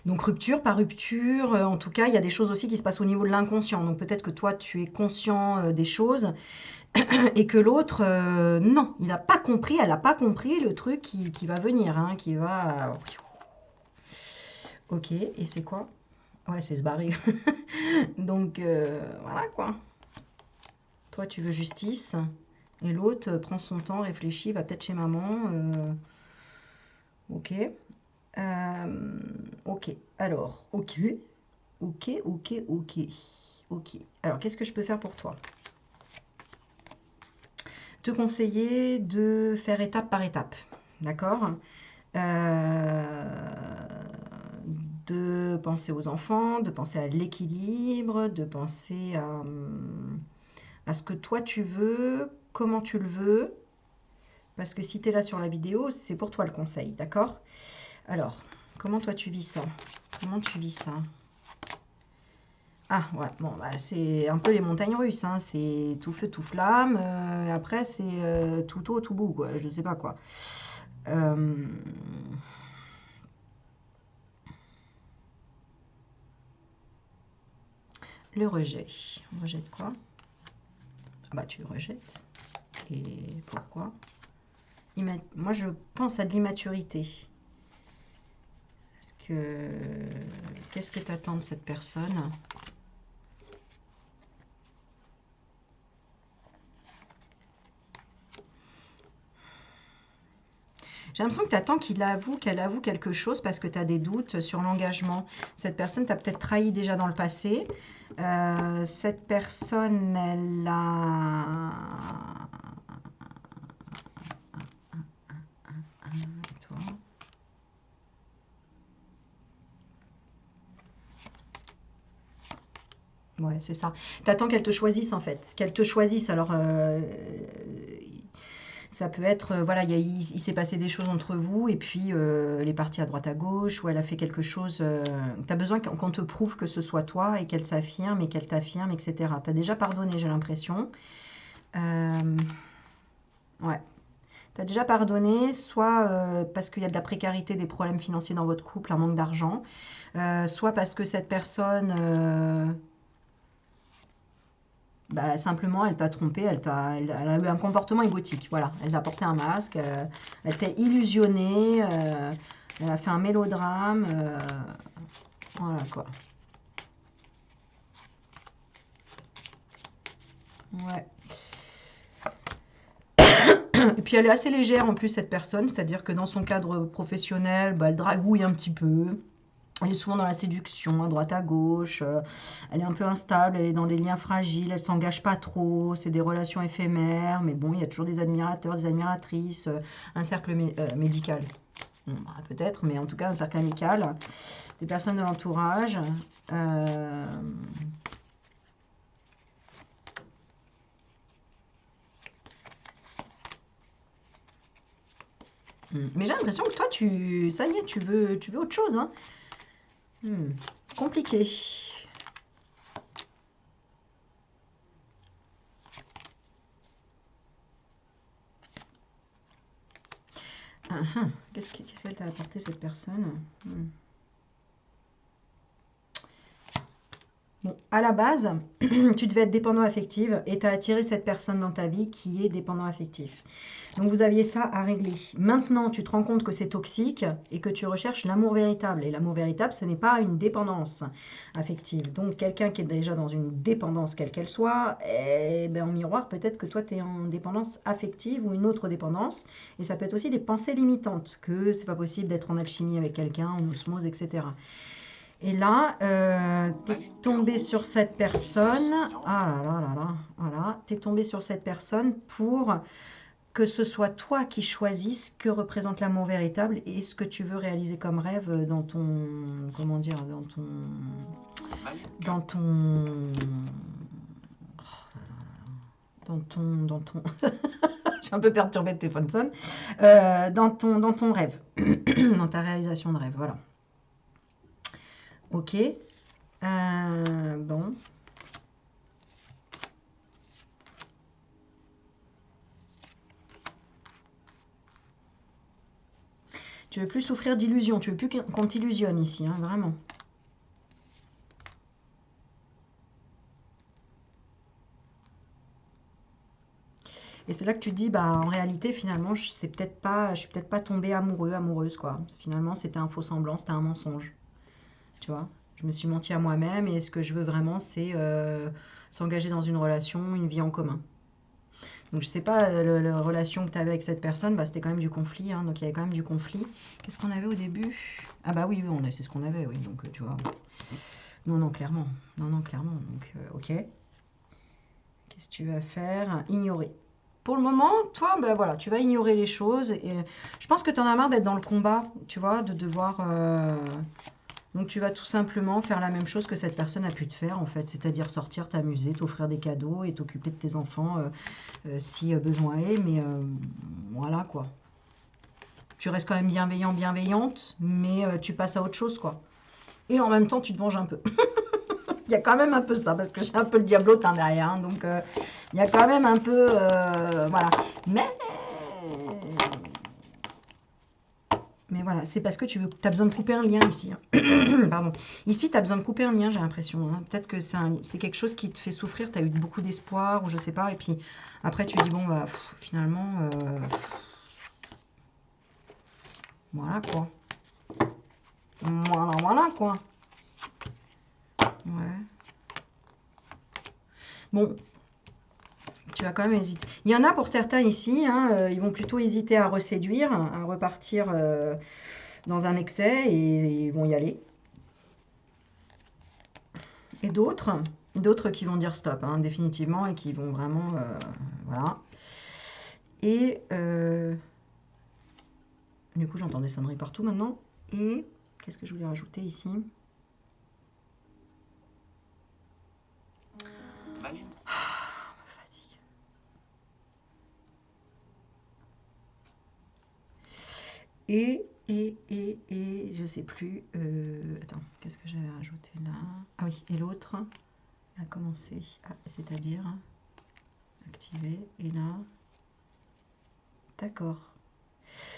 Donc rupture, pas rupture, en tout cas, il y a des choses aussi qui se passent au niveau de l'inconscient. Donc peut-être que toi, tu es conscient des choses et que l'autre, non, il n'a pas compris, elle n'a pas compris le truc qui va venir, hein, qui va... Ok, et c'est quoi? Ouais, c'est se barrer. Donc voilà quoi. Toi, tu veux justice. Et l'autre prend son temps, réfléchit, va peut-être chez maman. Ok. Ok. Alors, ok. Ok. Ok. Alors, qu'est-ce que je peux faire pour toi? Te conseiller de faire étape par étape. D'accord? De penser aux enfants, de penser à l'équilibre, de penser à ce que toi tu veux, comment tu le veux. Parce que si tu es là sur la vidéo, c'est pour toi le conseil, d'accord? Alors, comment toi tu vis ça? Comment tu vis ça? Ah, ouais, bon, bah, c'est un peu les montagnes russes, hein. C'est tout feu, tout flamme. Après, c'est tout haut, tout bout, quoi. Je sais pas quoi. Le rejet. On rejette quoi? Ah bah, tu le rejettes. Et pourquoi? Moi, je pense à de l'immaturité. Qu'est-ce que tu attends de cette personne? J'ai l'impression que tu attends qu'elle avoue quelque chose parce que tu as des doutes sur l'engagement. Cette personne t'a peut-être trahi déjà dans le passé. Cette personne, elle a... Toi. Ouais, c'est ça. Tu attends qu'elle te choisisse en fait. Qu'elle te choisisse. Alors... ça peut être, voilà, il s'est passé des choses entre vous et puis elle est partie à droite à gauche ou elle a fait quelque chose. Tu as besoin qu'on te prouve que ce soit toi et qu'elle s'affirme et qu'elle t'affirme, etc. Tu as déjà pardonné, j'ai l'impression. Ouais. Tu as déjà pardonné, soit parce qu'il y a de la précarité, des problèmes financiers dans votre couple, un manque d'argent, soit parce que cette personne, bah, simplement, elle t'a trompé, elle a eu un comportement égotique. Voilà, elle t'a porté un masque, elle t'a illusionné, elle a fait un mélodrame. Voilà quoi. Ouais. Et puis elle est assez légère en plus cette personne, c'est-à-dire que dans son cadre professionnel, bah, elle dragouille un petit peu. Elle est souvent dans la séduction, à droite à gauche. Elle est un peu instable, elle est dans des liens fragiles, elle s'engage pas trop. C'est des relations éphémères, mais bon, il y a toujours des admirateurs, des admiratrices, un cercle médical. Bon, bah, peut-être, mais en tout cas un cercle amical, des personnes de l'entourage. Euh, Mais j'ai l'impression que toi, ça y est, tu veux autre chose, hein. Hmm, Compliqué. Ah, ah. Qu'est-ce qu'elle t'a apporté cette personne? Bon, à la base, tu devais être dépendant affectif et tu as attiré cette personne dans ta vie qui est dépendant affectif. Donc vous aviez ça à régler. Maintenant, tu te rends compte que c'est toxique et que tu recherches l'amour véritable. Et l'amour véritable, ce n'est pas une dépendance affective. Donc quelqu'un qui est déjà dans une dépendance, quelle qu'elle soit, eh ben, en miroir, peut-être que toi, tu es en dépendance affective ou une autre dépendance. Et ça peut être aussi des pensées limitantes, que c'est pas possible d'être en alchimie avec quelqu'un, en osmose, etc. Et là, tu es tombé sur cette personne. Ah là là là là. Voilà. Tu es tombé sur cette personne pour que ce soit toi qui choisisses que représente l'amour véritable et ce que tu veux réaliser comme rêve dans ton. Comment dire? Dans ton. Dans ton. J'ai un peu perturbé, le téléphone sonne. Dans ton rêve. Dans ta réalisation de rêve. Voilà. Ok. Bon. Tu veux plus souffrir d'illusions, tu veux plus qu'on t'illusionne ici, hein, vraiment. Et c'est là que tu te dis, bah en réalité, finalement, je suis peut-être pas tombée amoureux, amoureuse, quoi. Finalement, c'était un faux semblant, c'était un mensonge. Tu vois, je me suis menti à moi-même et ce que je veux vraiment, c'est s'engager dans une relation, une vie en commun. Donc je sais pas, la relation que tu avais avec cette personne, bah, c'était quand même du conflit, hein, donc il y avait quand même du conflit. Qu'est-ce qu'on avait au début? Ah bah oui, oui, c'est ce qu'on avait, oui, donc tu vois. Non, non, clairement. Non, non, clairement. Donc, ok. Qu'est-ce que tu vas faire? Ignorer. Pour le moment, toi, ben voilà, tu vas ignorer les choses. Et je pense que tu en as marre d'être dans le combat, tu vois, de devoir. Donc, tu vas tout simplement faire la même chose que cette personne a pu te faire, en fait. C'est-à-dire sortir, t'amuser, t'offrir des cadeaux et t'occuper de tes enfants si besoin est. Mais voilà, quoi. Tu restes quand même bienveillant, bienveillante, mais tu passes à autre chose, quoi. Et en même temps, tu te venges un peu. Il y a quand même un peu ça, parce que j'ai un peu le diablotin derrière. Hein, donc, il y a quand même un peu. Voilà. Mais. Mais voilà, c'est parce que tu as besoin de couper un lien ici. Hein. Pardon. Ici, tu as besoin de couper un lien, j'ai l'impression. Hein. Peut-être que c'est quelque chose qui te fait souffrir. Tu as eu beaucoup d'espoir, ou je sais pas. Et puis après, tu dis, bon, bah, finalement. Voilà quoi. Voilà, voilà quoi. Ouais. Bon, tu vas quand même hésiter. Il y en a pour certains ici, hein, ils vont plutôt hésiter à reséduire, à repartir dans un excès et ils vont y aller. Et d'autres qui vont dire stop, hein, définitivement, et qui vont vraiment, voilà. Et du coup, j'entends des sonneries partout maintenant. Et qu'est-ce que je voulais rajouter ici? Et je sais plus. Attends, qu'est-ce que j'avais rajouté là? Ah oui, et l'autre a commencé, c'est-à-dire activer. Et là, D'accord.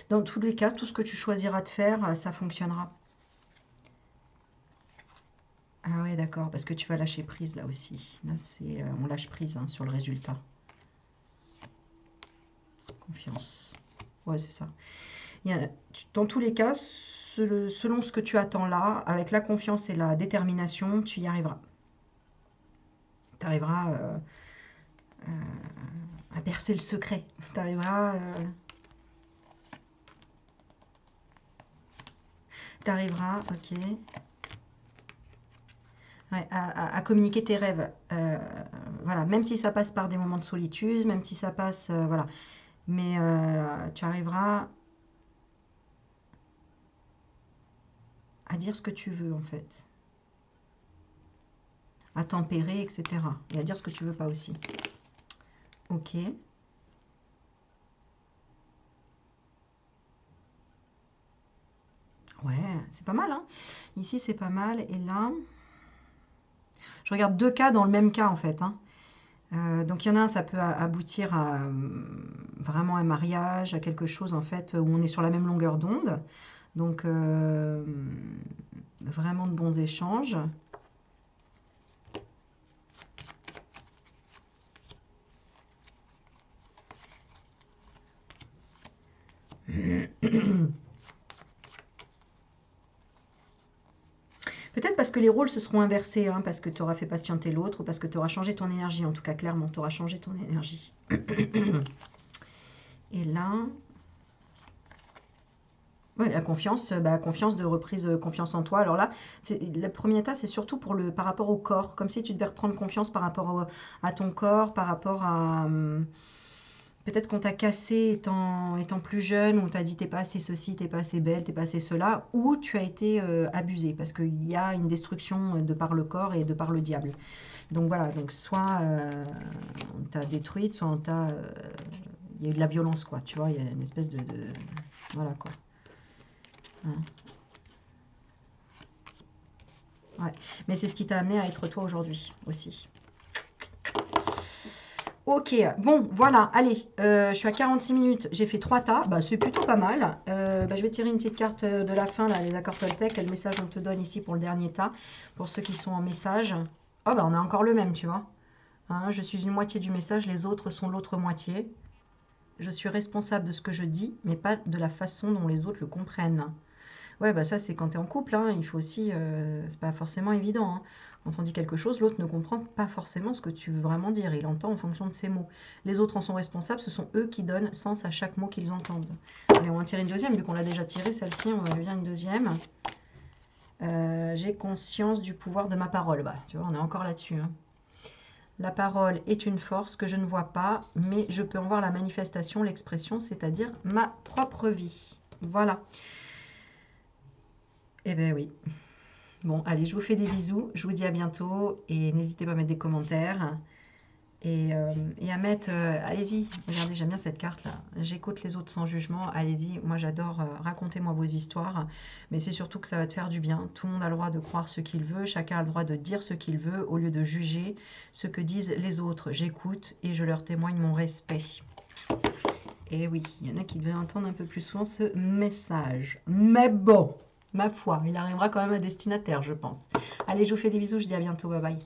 Dans tous les cas, tout ce que tu choisiras de faire, ça fonctionnera. Ah ouais, d'accord, parce que tu vas lâcher prise là aussi. Là, c'est, on lâche prise hein, sur le résultat. Confiance. Ouais, c'est ça. Dans tous les cas, selon ce que tu attends là, avec la confiance et la détermination, tu y arriveras. Tu arriveras à percer le secret. Tu arriveras, ok, ouais, à communiquer tes rêves. Voilà, même si ça passe par des moments de solitude, même si ça passe, voilà. Mais tu arriveras à dire ce que tu veux en fait, à tempérer, etc. Et à dire ce que tu veux pas aussi. Ok. Ouais, c'est pas mal, hein. Ici, c'est pas mal. Et là, je regarde deux cas dans le même cas, en fait, hein. Donc, il y en a un, ça peut aboutir à vraiment un mariage, à quelque chose, en fait, où on est sur la même longueur d'onde. Donc, vraiment de bons échanges. Peut-être parce que les rôles se seront inversés, hein, parce que tu auras fait patienter l'autre, ou parce que tu auras changé ton énergie. En tout cas, clairement, tu auras changé ton énergie. Et là, ouais, la confiance, bah, confiance de reprise, confiance en toi. Alors là, le premier état, c'est surtout par rapport au corps, comme si tu devais reprendre confiance par rapport à ton corps, par rapport à peut-être qu'on t'a cassé étant plus jeune, on t'a dit t'es pas assez ceci, t'es pas assez belle, t'es pas assez cela, ou tu as été abusé, parce qu'il y a une destruction de par le corps et de par le diable. Donc voilà, donc soit on t'a détruite, soit il y a eu de la violence, quoi, tu vois, il y a une espèce voilà, quoi. Hein. Ouais. Mais c'est ce qui t'a amené à être toi aujourd'hui aussi. Ok, bon, voilà, allez, je suis à 46 minutes, j'ai fait 3 tas, bah, c'est plutôt pas mal. Je vais tirer une petite carte de la fin, là, les accords Toltec, quel message on te donne ici pour le dernier tas, pour ceux qui sont en message. Oh, bah, on a encore le même, tu vois. Hein, je suis une moitié du message, les autres sont l'autre moitié. Je suis responsable de ce que je dis, mais pas de la façon dont les autres le comprennent. Ouais, bah ça, c'est quand tu es en couple, hein, il faut aussi, c'est pas forcément évident, hein. Quand on dit quelque chose, l'autre ne comprend pas forcément ce que tu veux vraiment dire. Il entend en fonction de ses mots. Les autres en sont responsables, ce sont eux qui donnent sens à chaque mot qu'ils entendent. Allez, on va en tirer une deuxième, vu qu'on l'a déjà tirée, celle-ci, on va bien une deuxième. J'ai conscience du pouvoir de ma parole. Bah, tu vois, on est encore là-dessus, hein. La parole est une force que je ne vois pas, mais je peux en voir la manifestation, l'expression, c'est-à-dire ma propre vie. Voilà. Eh bien oui. Bon, allez, je vous fais des bisous, je vous dis à bientôt et n'hésitez pas à mettre des commentaires et à mettre, allez-y, regardez, j'aime bien cette carte là, j'écoute les autres sans jugement, allez-y, moi j'adore, racontez-moi vos histoires, mais c'est surtout que ça va te faire du bien, tout le monde a le droit de croire ce qu'il veut, chacun a le droit de dire ce qu'il veut au lieu de juger ce que disent les autres, j'écoute et je leur témoigne mon respect. Et oui, il y en a qui devaient entendre un peu plus souvent ce message, mais bon. Ma foi, il arrivera quand même à destinataire, je pense. Allez, je vous fais des bisous, je dis à bientôt, bye bye.